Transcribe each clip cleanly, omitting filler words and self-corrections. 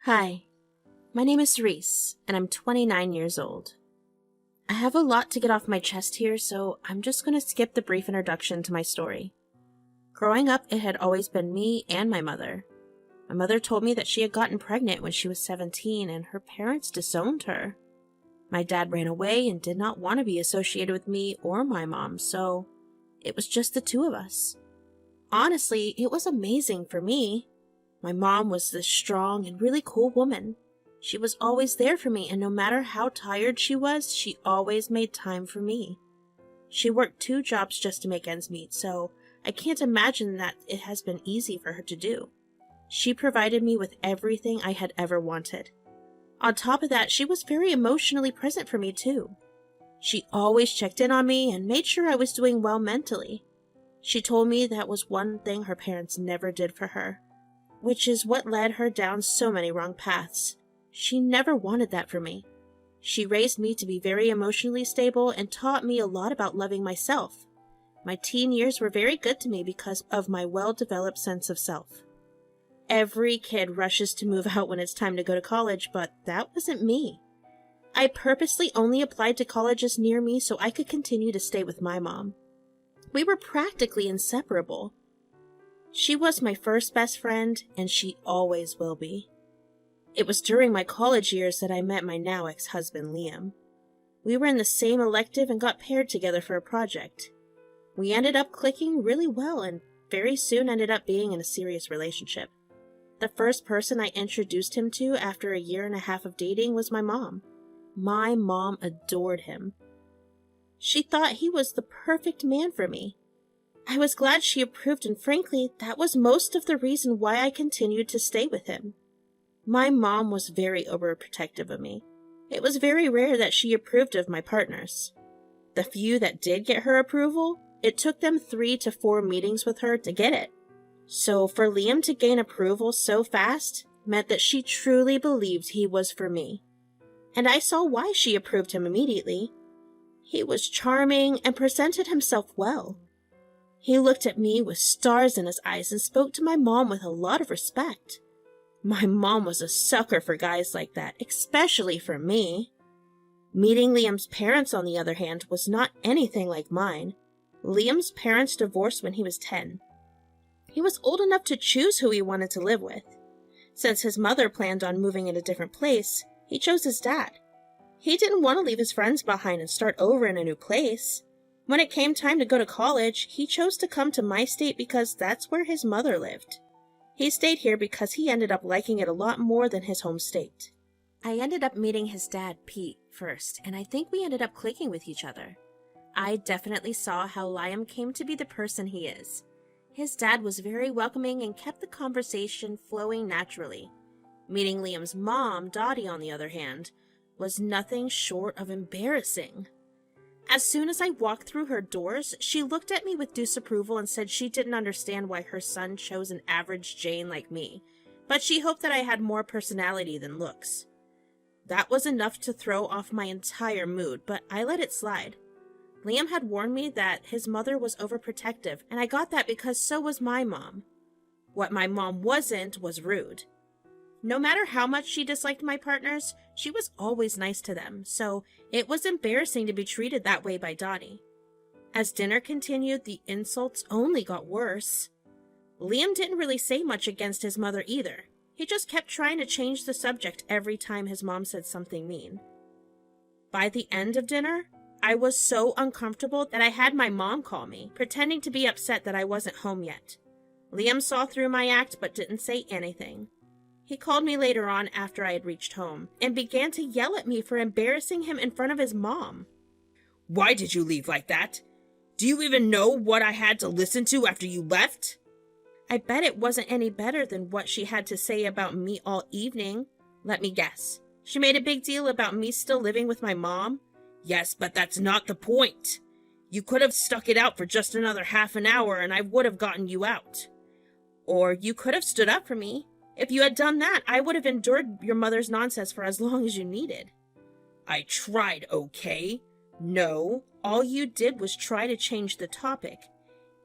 Hi, my name is Reese, and I'm 29 years old. I have a lot to get off my chest here, so I'm just going to skip the brief introduction to my story. Growing up, it had always been me and my mother. My mother told me that she had gotten pregnant when she was 17 and her parents disowned her. My dad ran away and did not want to be associated with me or my mom, so it was just the two of us. Honestly, it was amazing for me. My mom was this strong and really cool woman. She was always there for me, and no matter how tired she was, she always made time for me. She worked 2 jobs just to make ends meet, so I can't imagine that it has been easy for her to do. She provided me with everything I had ever wanted. On top of that, she was very emotionally present for me too. She always checked in on me and made sure I was doing well mentally. She told me that was one thing her parents never did for her, which is what led her down so many wrong paths. She never wanted that for me. She raised me to be very emotionally stable and taught me a lot about loving myself. My teen years were very good to me because of my well-developed sense of self. Every kid rushes to move out when it's time to go to college, but that wasn't me. I purposely only applied to colleges near me so I could continue to stay with my mom. We were practically inseparable. She was my first best friend, and she always will be. It was during my college years that I met my now ex-husband, Liam. We were in the same elective and got paired together for a project. We ended up clicking really well and very soon ended up being in a serious relationship. The first person I introduced him to after a year and a half of dating was my mom. My mom adored him. She thought he was the perfect man for me. I was glad she approved, and frankly, that was most of the reason why I continued to stay with him. My mom was very overprotective of me. It was very rare that she approved of my partners. The few that did get her approval, it took them 3 to 4 meetings with her to get it. So for Liam to gain approval so fast meant that she truly believed he was for me. And I saw why she approved him immediately. He was charming and presented himself well. He looked at me with stars in his eyes and spoke to my mom with a lot of respect. My mom was a sucker for guys like that, especially for me. Meeting Liam's parents, on the other hand, was not anything like mine. Liam's parents divorced when he was 10. He was old enough to choose who he wanted to live with. Since his mother planned on moving in a different place, he chose his dad. He didn't want to leave his friends behind and start over in a new place. When it came time to go to college, he chose to come to my state because that's where his mother lived. He stayed here because he ended up liking it a lot more than his home state. I ended up meeting his dad, Pete, first, and I think we ended up clicking with each other. I definitely saw how Liam came to be the person he is. His dad was very welcoming and kept the conversation flowing naturally. Meeting Liam's mom, Dottie, on the other hand, was nothing short of embarrassing. As soon as I walked through her doors, she looked at me with disapproval and said she didn't understand why her son chose an average Jane like me, but she hoped that I had more personality than looks. That was enough to throw off my entire mood, but I let it slide. Liam had warned me that his mother was overprotective, and I got that because so was my mom. What my mom wasn't was rude. No matter how much she disliked my partners, she was always nice to them, so it was embarrassing to be treated that way by Dottie. As dinner continued, the insults only got worse. Liam didn't really say much against his mother either. He just kept trying to change the subject every time his mom said something mean. By the end of dinner, I was so uncomfortable that I had my mom call me, pretending to be upset that I wasn't home yet. Liam saw through my act but didn't say anything. He called me later on after I had reached home and began to yell at me for embarrassing him in front of his mom. Why did you leave like that? Do you even know what I had to listen to after you left? I bet it wasn't any better than what she had to say about me all evening. Let me guess. She made a big deal about me still living with my mom? Yes, but that's not the point. You could have stuck it out for just another half an hour and I would have gotten you out. Or you could have stood up for me. If you had done that, I would have endured your mother's nonsense for as long as you needed. I tried, okay? No, all you did was try to change the topic.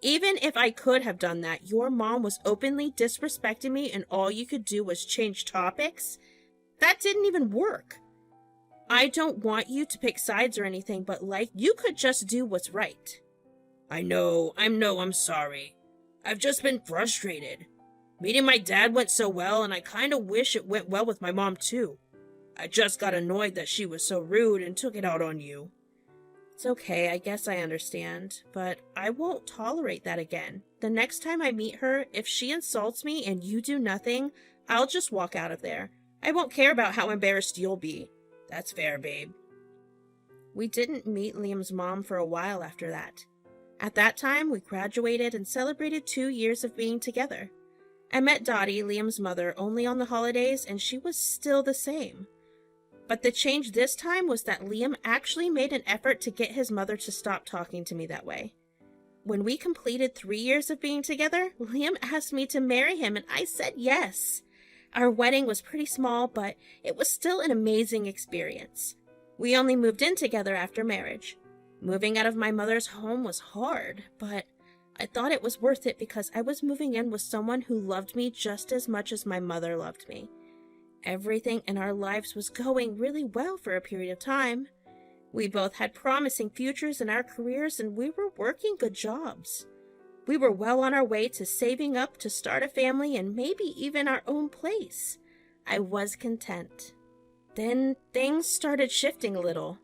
Even if I could have done that, your mom was openly disrespecting me and all you could do was change topics? That didn't even work. I don't want you to pick sides or anything, but you could just do what's right. I'm sorry. I've just been frustrated. Meeting my dad went so well, and I kind of wish it went well with my mom too. I just got annoyed that she was so rude and took it out on you. It's okay, I guess I understand, but I won't tolerate that again. The next time I meet her, if she insults me and you do nothing, I'll just walk out of there. I won't care about how embarrassed you'll be. That's fair, babe. We didn't meet Liam's mom for a while after that. At that time, we graduated and celebrated 2 years of being together. I met Dottie, Liam's mother, only on the holidays, and she was still the same. But the change this time was that Liam actually made an effort to get his mother to stop talking to me that way. When we completed 3 years of being together, Liam asked me to marry him, and I said yes. Our wedding was pretty small, but it was still an amazing experience. We only moved in together after marriage. Moving out of my mother's home was hard, but I thought it was worth it because I was moving in with someone who loved me just as much as my mother loved me. Everything in our lives was going really well for a period of time. We both had promising futures in our careers and we were working good jobs. We were well on our way to saving up to start a family and maybe even our own place. I was content. Then things started shifting a little.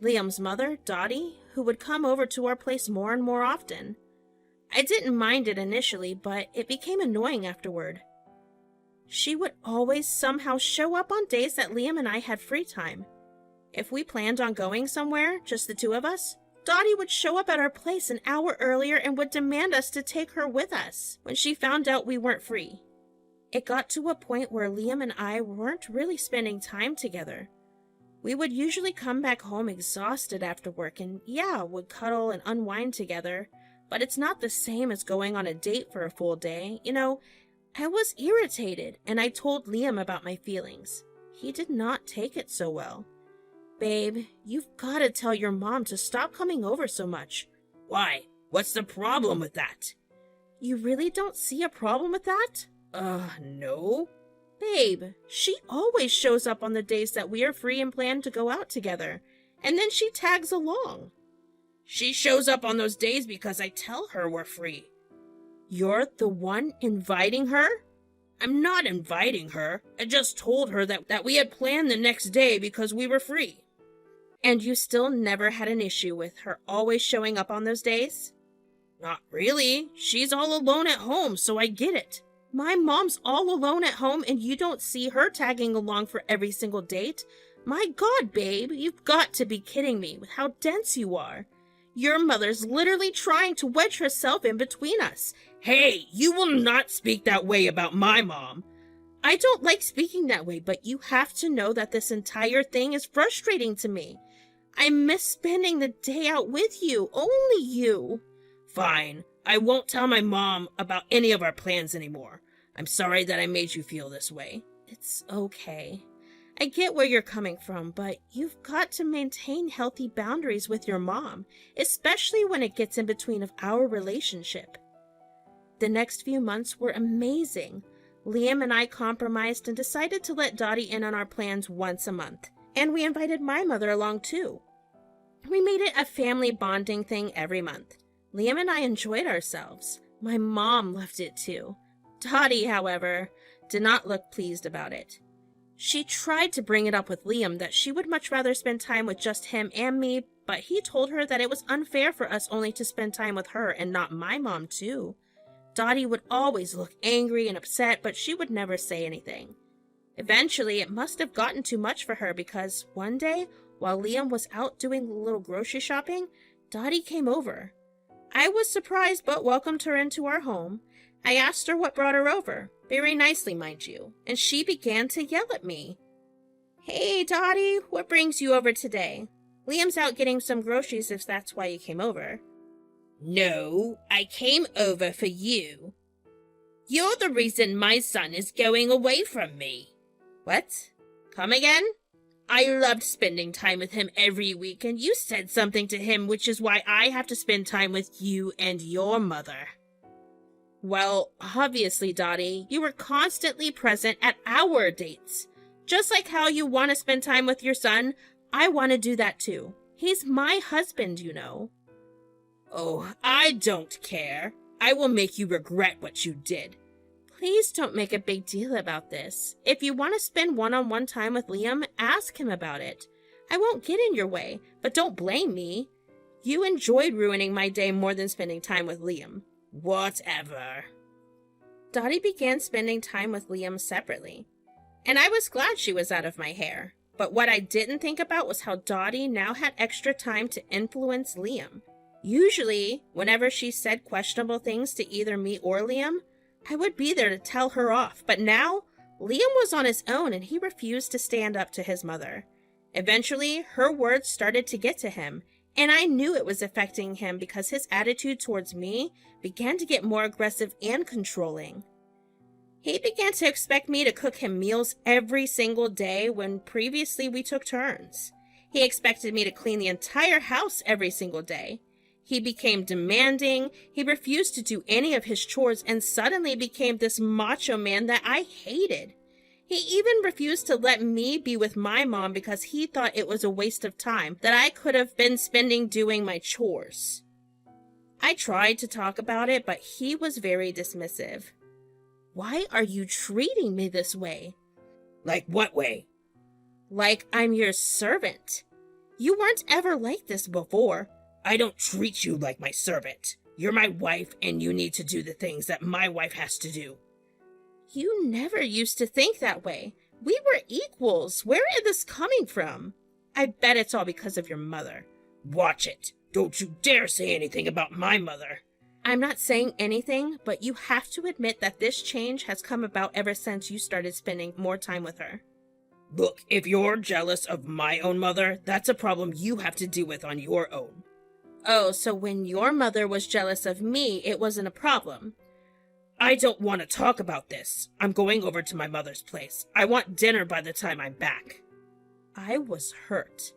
Liam's mother, Dottie, who would come over to our place more and more often. I didn't mind it initially, but it became annoying afterward. She would always somehow show up on days that Liam and I had free time. If we planned on going somewhere, just the two of us, Dottie would show up at our place an hour earlier and would demand us to take her with us when she found out we weren't free. It got to a point where Liam and I weren't really spending time together. We would usually come back home exhausted after work and, would cuddle and unwind together, but it's not the same as going on a date for a full day. I was irritated, and I told Liam about my feelings. He did not take it so well. Babe, you've got to tell your mom to stop coming over so much. Why? What's the problem with that? You really don't see a problem with that? No. Babe, she always shows up on the days that we are free and plan to go out together, and then she tags along. She shows up on those days because I tell her we're free. You're the one inviting her? I'm not inviting her. I just told her that we had planned the next day because we were free. And you still never had an issue with her always showing up on those days? Not really. She's all alone at home, so I get it. My mom's all alone at home and you don't see her tagging along for every single date? My God, babe, you've got to be kidding me with how dense you are. Your mother's literally trying to wedge herself in between us. Hey, you will not speak that way about my mom. I don't like speaking that way, but you have to know that this entire thing is frustrating to me. I miss spending the day out with you, only you. Fine, I won't tell my mom about any of our plans anymore. I'm sorry that I made you feel this way. It's okay. I get where you're coming from, but you've got to maintain healthy boundaries with your mom, especially when it gets in between of our relationship. The next few months were amazing. Liam and I compromised and decided to let Dottie in on our plans once a month, and we invited my mother along too. We made it a family bonding thing every month. Liam and I enjoyed ourselves. My mom loved it too. Dottie, however, did not look pleased about it. She tried to bring it up with Liam that she would much rather spend time with just him and me, but he told her that it was unfair for us only to spend time with her and not my mom too. Dottie would always look angry and upset, but she would never say anything. Eventually, it must have gotten too much for her because one day, while Liam was out doing a little grocery shopping, Dottie came over. I was surprised but welcomed her into our home. I asked her what brought her over, very nicely, mind you, and she began to yell at me. Hey, Dottie, what brings you over today? Liam's out getting some groceries if that's why you came over. No, I came over for you. You're the reason my son is going away from me. What? Come again? I loved spending time with him every week, and you said something to him, which is why I have to spend time with you and your mother. Well, obviously, Dottie, you were constantly present at our dates. Just like how you want to spend time with your son, I want to do that too. He's my husband, you know. Oh, I don't care. I will make you regret what you did. Please don't make a big deal about this. If you want to spend one-on-one time with Liam, ask him about it. I won't get in your way, but don't blame me. You enjoyed ruining my day more than spending time with Liam. Whatever. Dottie began spending time with Liam separately, and I was glad she was out of my hair. But what I didn't think about was how Dottie now had extra time to influence Liam. Usually, whenever she said questionable things to either me or Liam, I would be there to tell her off. But now, Liam was on his own and he refused to stand up to his mother. Eventually, her words started to get to him, and I knew it was affecting him because his attitude towards me began to get more aggressive and controlling. He began to expect me to cook him meals every single day when previously we took turns. He expected me to clean the entire house every single day. He became demanding, he refused to do any of his chores, and suddenly became this macho man that I hated. He even refused to let me be with my mom because he thought it was a waste of time that I could have been spending doing my chores. I tried to talk about it, but he was very dismissive. Why are you treating me this way? Like what way? Like I'm your servant. You weren't ever like this before. I don't treat you like my servant. You're my wife, and you need to do the things that my wife has to do. You never used to think that way. We were equals. Where is this coming from? I bet it's all because of your mother. Watch it. Don't you dare say anything about my mother. I'm not saying anything, but you have to admit that this change has come about ever since you started spending more time with her. Look, if you're jealous of my own mother, that's a problem you have to deal with on your own. Oh, so when your mother was jealous of me, it wasn't a problem. I don't want to talk about this. I'm going over to my mother's place. I want dinner by the time I'm back. I was hurt.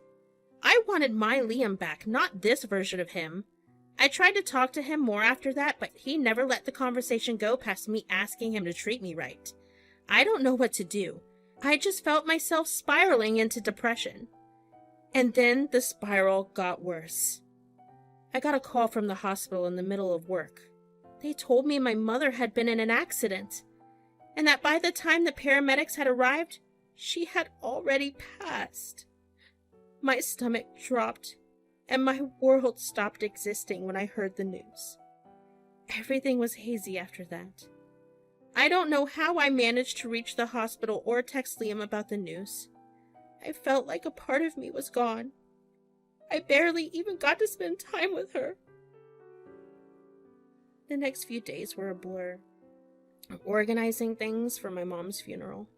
I wanted my Liam back, not this version of him. I tried to talk to him more after that, but he never let the conversation go past me asking him to treat me right. I don't know what to do. I just felt myself spiraling into depression. And then the spiral got worse. I got a call from the hospital in the middle of work. They told me my mother had been in an accident, and that by the time the paramedics had arrived, she had already passed. My stomach dropped, and my world stopped existing when I heard the news. Everything was hazy after that. I don't know how I managed to reach the hospital or text Liam about the news. I felt like a part of me was gone. I barely even got to spend time with her. The next few days were a blur. Organizing things for my mom's funeral.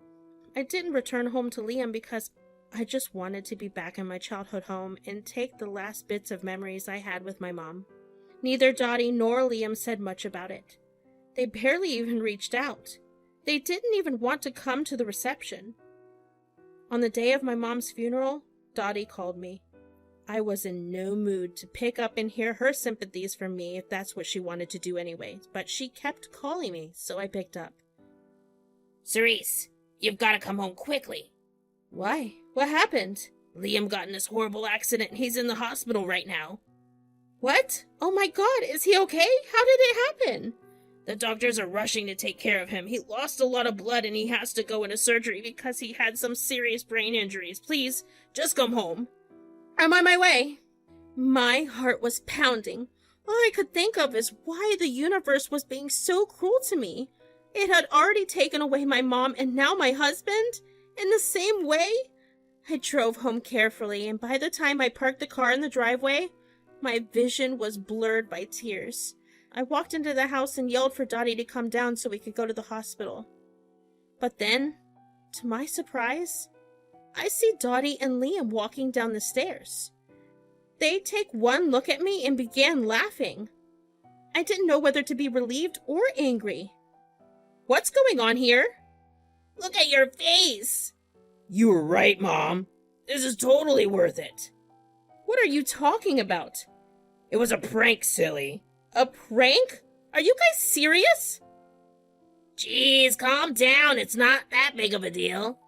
I didn't return home to Liam because I just wanted to be back in my childhood home and take the last bits of memories I had with my mom. Neither Dottie nor Liam said much about it. They barely even reached out. They didn't even want to come to the reception. On the day of my mom's funeral, Dottie called me. I was in no mood to pick up and hear her sympathies from me if that's what she wanted to do anyway, but she kept calling me, so I picked up. Cerise, you've got to come home quickly. Why? What happened? Liam got in this horrible accident and he's in the hospital right now. What? Oh my God, is he okay? How did it happen? The doctors are rushing to take care of him. He lost a lot of blood and he has to go into surgery because he had some serious brain injuries. Please, just come home. I'm on my way. My heart was pounding. All I could think of is why the universe was being so cruel to me. It had already taken away my mom and now my husband? In the same way? I drove home carefully, and by the time I parked the car in the driveway, my vision was blurred by tears. I walked into the house and yelled for Dottie to come down so we could go to the hospital. But then, to my surprise, I see Dottie and Liam walking down the stairs. They take one look at me and began laughing. I didn't know whether to be relieved or angry. What's going on here? Look at your face. You were right, Mom. This is totally worth it. What are you talking about? It was a prank, silly. A prank? Are you guys serious? Jeez, calm down. It's not that big of a deal.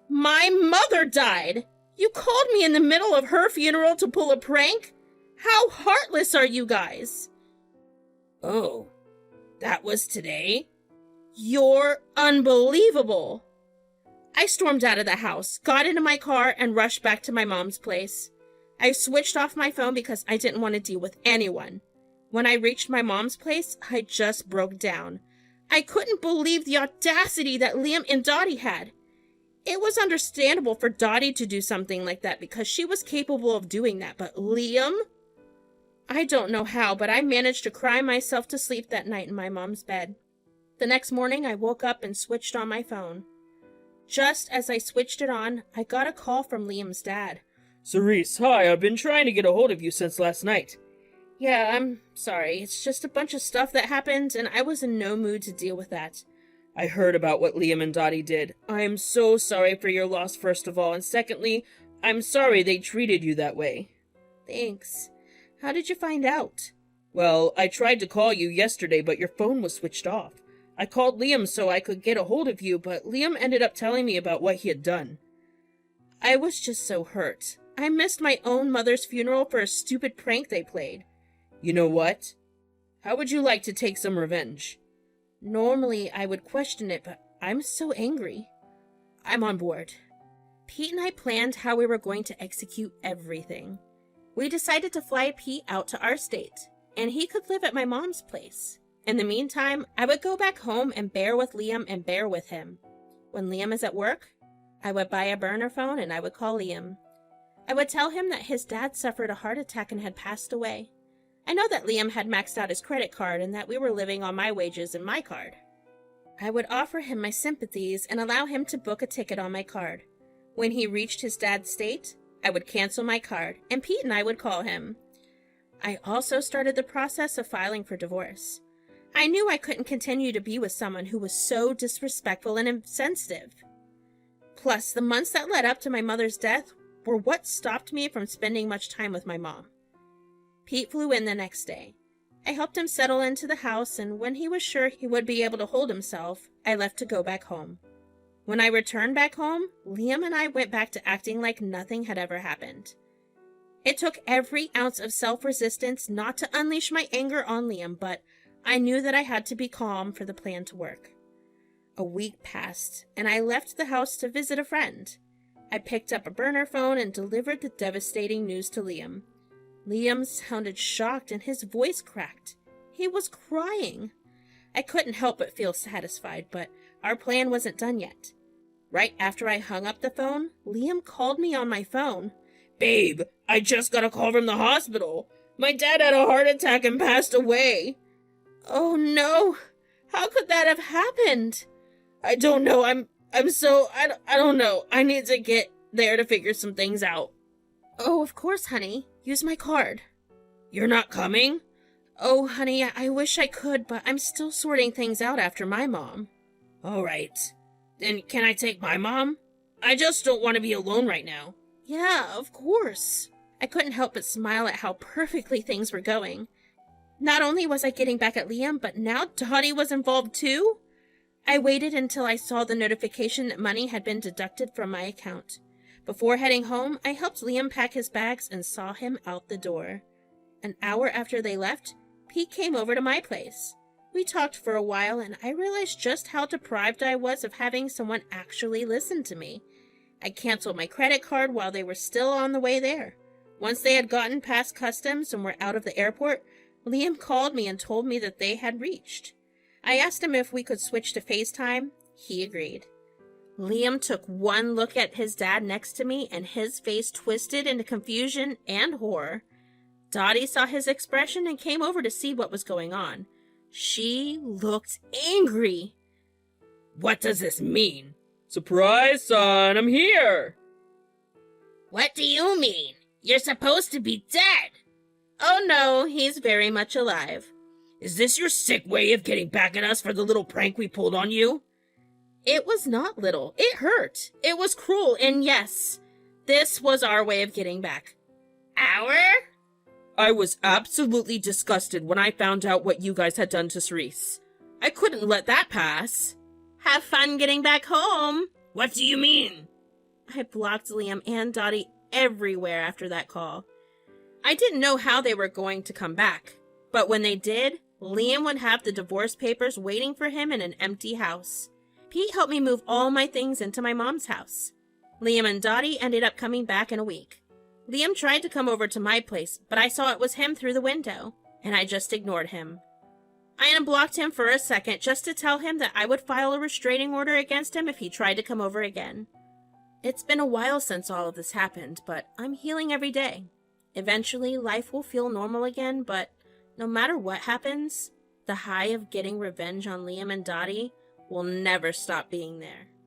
My mother died. You called me in the middle of her funeral to pull a prank? How heartless are you guys? Oh, that was today? You're unbelievable. I stormed out of the house, got into my car, and rushed back to my mom's place. I switched off my phone because I didn't want to deal with anyone. When I reached my mom's place, I just broke down. I couldn't believe the audacity that Liam and Dottie had. It was understandable for Dottie to do something like that because she was capable of doing that, but Liam? I don't know how, but I managed to cry myself to sleep that night in my mom's bed. The next morning, I woke up and switched on my phone. Just as I switched it on, I got a call from Liam's dad. Cerise, hi, I've been trying to get a hold of you since last night. Yeah, I'm sorry. It's just a bunch of stuff that happened, and I was in no mood to deal with that. I heard about what Liam and Dottie did. I am so sorry for your loss, first of all, and secondly, I'm sorry they treated you that way. Thanks. How did you find out? Well, I tried to call you yesterday, but your phone was switched off. I called Liam so I could get a hold of you, but Liam ended up telling me about what he had done. I was just so hurt. I missed my own mother's funeral for a stupid prank they played. You know what? How would you like to take some revenge? Normally, I would question it, but I'm so angry. I'm on board. Pete and I planned how we were going to execute everything. We decided to fly Pete out to our state, and he could live at my mom's place. In the meantime, I would go back home and bear with Liam and bear with him. When Liam is at work, I would buy a burner phone and I would call Liam. I would tell him that his dad suffered a heart attack and had passed away. I know that Liam had maxed out his credit card and that we were living on my wages and my card. I would offer him my sympathies and allow him to book a ticket on my card. When he reached his dad's state, I would cancel my card, and Pete and I would call him. I also started the process of filing for divorce. I knew I couldn't continue to be with someone who was so disrespectful and insensitive. Plus, the months that led up to my mother's death were what stopped me from spending much time with my mom. Pete flew in the next day. I helped him settle into the house, and when he was sure he would be able to hold himself, I left to go back home. When I returned back home, Liam and I went back to acting like nothing had ever happened. It took every ounce of self-resistance not to unleash my anger on Liam, but I knew that I had to be calm for the plan to work. A week passed, and I left the house to visit a friend. I picked up a burner phone and delivered the devastating news to Liam. Liam sounded shocked and his voice cracked. He was crying. I couldn't help but feel satisfied, but our plan wasn't done yet. Right after I hung up the phone, Liam called me on my phone. Babe, I just got a call from the hospital. My dad had a heart attack and passed away. Oh no! How could that have happened? I don't know. I don't know. I need to get there to figure some things out. Oh, of course, honey. Use my card. You're not coming? Oh, honey, I wish I could, but I'm still sorting things out after my mom. All right. Then can I take my mom? I just don't want to be alone right now. Yeah, of course. I couldn't help but smile at how perfectly things were going. Not only was I getting back at Liam, but now Dottie was involved too? I waited until I saw the notification that money had been deducted from my account. Before heading home, I helped Liam pack his bags and saw him out the door. An hour after they left, Pete came over to my place. We talked for a while, and I realized just how deprived I was of having someone actually listen to me. I canceled my credit card while they were still on the way there. Once they had gotten past customs and were out of the airport, Liam called me and told me that they had reached. I asked him if we could switch to FaceTime. He agreed. Liam took one look at his dad next to me, and his face twisted into confusion and horror. Dottie saw his expression and came over to see what was going on. She looked angry. What does this mean? Surprise, son, I'm here! What do you mean? You're supposed to be dead! Oh no, he's very much alive. Is this your sick way of getting back at us for the little prank we pulled on you? It was not little. It hurt. It was cruel, and yes, This was our way of getting back. Our? I was absolutely disgusted when I found out what you guys had done to Cerise. I couldn't let that pass. Have fun getting back home. What do you mean? I blocked Liam and Dottie everywhere after that call. I didn't know how they were going to come back, but when they did, Liam would have the divorce papers waiting for him in an empty house. Pete helped me move all my things into my mom's house. Liam and Dottie ended up coming back in a week. Liam tried to come over to my place, but I saw it was him through the window, and I just ignored him. I unblocked him for a second just to tell him that I would file a restraining order against him if he tried to come over again. It's been a while since all of this happened, but I'm healing every day. Eventually, life will feel normal again, but no matter what happens, the high of getting revenge on Liam and Dottie will never stop being there.